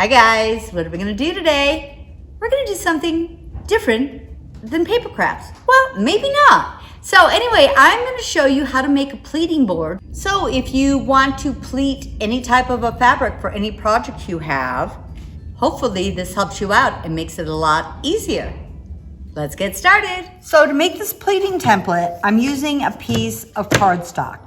Hi guys, what are we gonna do today? We're gonna do something different than paper crafts. Well, maybe not. So anyway, I'm gonna show you how to make a pleating board. So if you want to pleat any type of a fabric for any project you have, hopefully this helps you out and makes it a lot easier. Let's get started. So to make this pleating template, I'm using a piece of cardstock.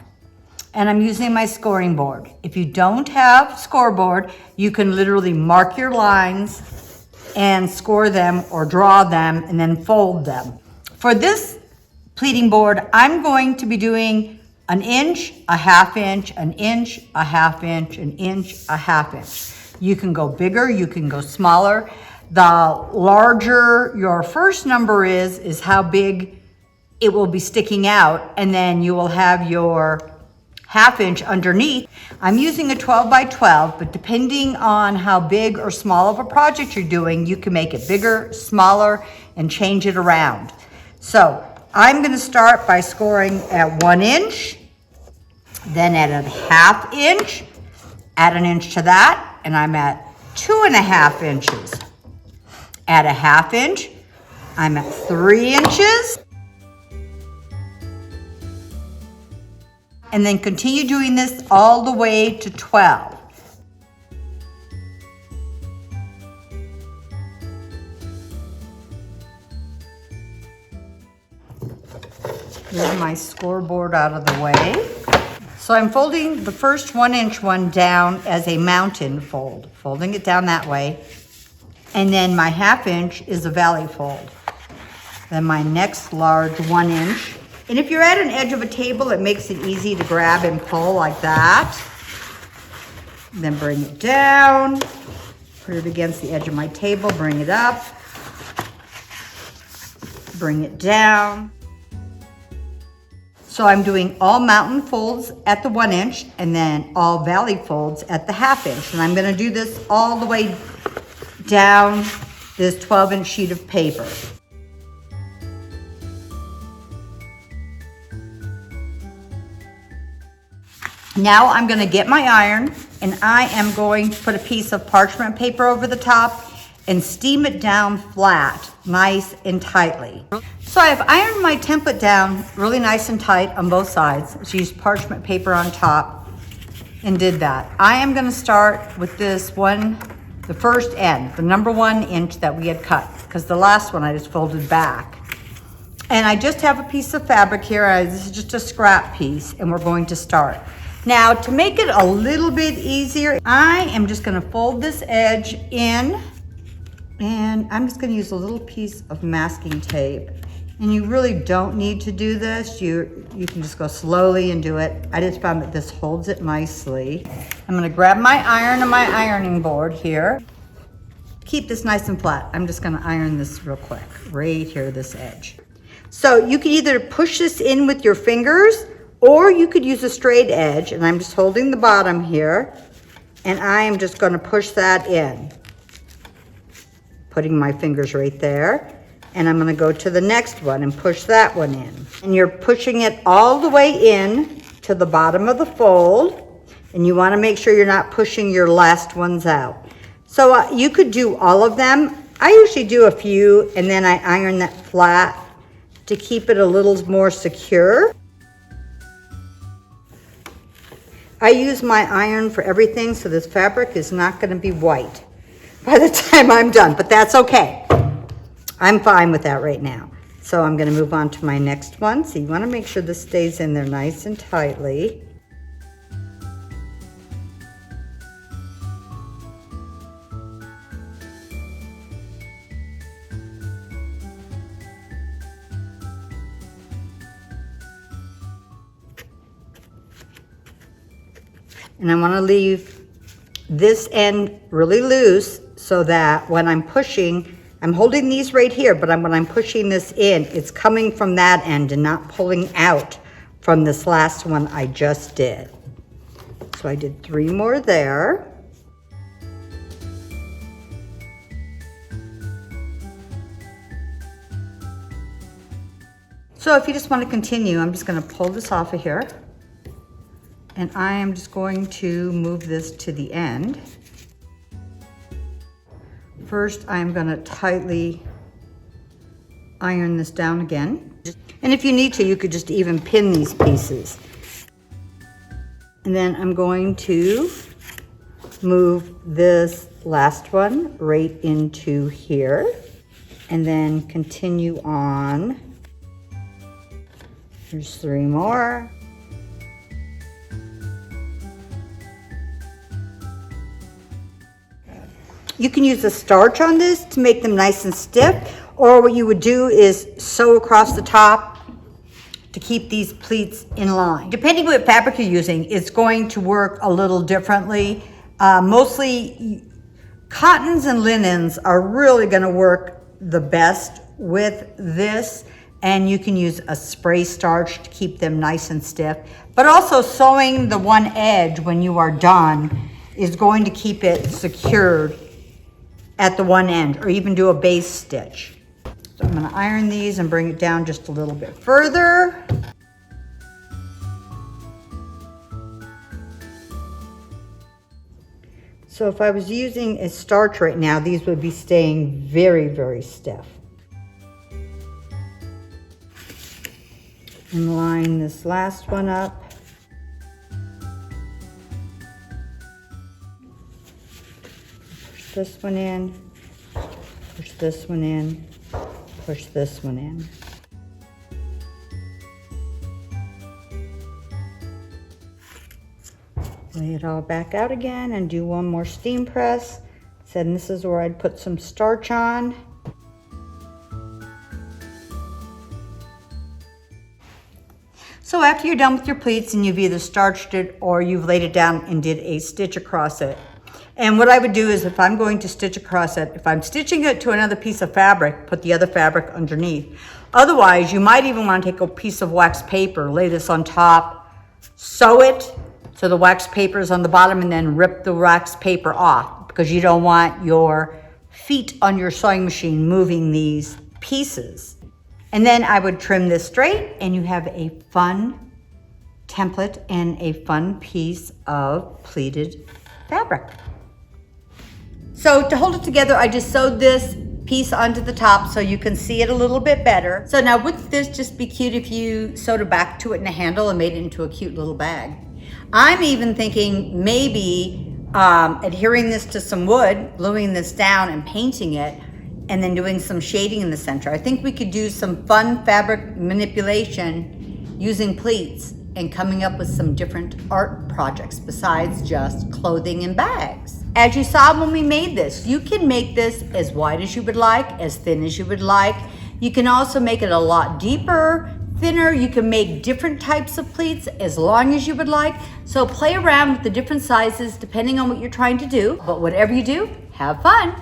And I'm using my scoring board. If you don't have scoreboard, you can literally mark your lines and score them or draw them and then fold them. For this pleating board, I'm going to be doing 1 inch, a 1/2 inch, 1 inch, a 1/2 inch, 1 inch, a 1/2 inch. You can go bigger, you can go smaller. The larger your first number is how big it will be sticking out, and then you will have your 1/2 inch underneath. I'm using a 12 by 12, but depending on how big or small of a project you're doing, you can make it bigger, smaller, and change it around. So I'm gonna start by scoring at 1 inch, then at a 1/2 inch, add 1 inch to that, and I'm at 2.5 inches. At a 1/2 inch, I'm at 3 inches. And then continue doing this all the way to 12. Move my scoreboard out of the way. So I'm folding the first 1 inch one down as a mountain fold, folding it down that way. And then my 1/2 inch is a valley fold. Then my next large 1 inch. And if you're at an edge of a table, it makes it easy to grab and pull like that. Then bring it down, put it against the edge of my table, bring it up, bring it down. So I'm doing all mountain folds at the 1 inch and then all valley folds at the 1/2 inch. And I'm gonna do this all the way down this 12-inch sheet of paper. Now I'm gonna get my iron and I am going to put a piece of parchment paper over the top and steam it down flat, nice and tightly. So I've ironed my template down really nice and tight on both sides. Just used parchment paper on top and did that. I am gonna start with this one, the first end, the number 1 inch that we had cut, because the last one I just folded back. And I just have a piece of fabric here. This is just a scrap piece and we're going to start. Now, to make it a little bit easier, I am just gonna fold this edge in and I'm just gonna use a little piece of masking tape. And you really don't need to do this. You can just go slowly and do it. I just found that this holds it nicely. I'm gonna grab my iron and my ironing board here. Keep this nice and flat. I'm just gonna iron this real quick, right here, this edge. So you can either push this in with your fingers or you could use a straight edge, and I'm just holding the bottom here, and I am just gonna push that in. Putting my fingers right there, and I'm gonna go to the next one and push that one in. And you're pushing it all the way in to the bottom of the fold, and you wanna make sure you're not pushing your last ones out. So you could do all of them. I usually do a few, and then I iron that flat to keep it a little more secure. I use my iron for everything, so this fabric is not gonna be white by the time I'm done, but that's okay. I'm fine with that right now. So I'm gonna move on to my next one. So you wanna make sure this stays in there nice and tightly. And I want to leave this end really loose so that when I'm pushing, I'm holding these right here, but when I'm pushing this in, it's coming from that end and not pulling out from this last one I just did. So I did 3 more there. So if you just want to continue, I'm just going to pull this off of here. And I am just going to move this to the end. first I'm gonna tightly iron this down again. And if you need to, you could just even pin these pieces. And then I'm going to move this last one right into here and then continue on. There's 3 more. You can use a starch on this to make them nice and stiff, or what you would do is sew across the top to keep these pleats in line. Depending what fabric you're using, it's going to work a little differently. Mostly cottons and linens are really gonna work the best with this, and you can use a spray starch to keep them nice and stiff. But also sewing the one edge when you are done is going to keep it secured at the one end, or even do a base stitch. So I'm gonna iron these and bring it down just a little bit further. So if I was using a starch right now, these would be staying very, very stiff. And line this last one up. Push this one in, push this one in, push this one in. Lay it all back out again and do one more steam press. Said this is where I'd put some starch on. So after you're done with your pleats and you've either starched it or you've laid it down and did a stitch across it. And what I would do is if I'm going to stitch across it, if I'm stitching it to another piece of fabric, put the other fabric underneath. Otherwise, you might even want to take a piece of wax paper, lay this on top, sew it so the wax paper is on the bottom, and then rip the wax paper off, because you don't want your feet on your sewing machine moving these pieces. And then I would trim this straight, and you have a fun template and a fun piece of pleated fabric. So to hold it together, I just sewed this piece onto the top so you can see it a little bit better. So now wouldn't this just be cute if you sewed a back to it and a handle and made it into a cute little bag? I'm even thinking maybe adhering this to some wood, gluing this down and painting it, and then doing some shading in the center. I think we could do some fun fabric manipulation using pleats and coming up with some different art projects besides just clothing and bags. As you saw when we made this, you can make this as wide as you would like, as thin as you would like. You can also make it a lot deeper, thinner. You can make different types of pleats as long as you would like. So play around with the different sizes depending on what you're trying to do. But whatever you do, have fun.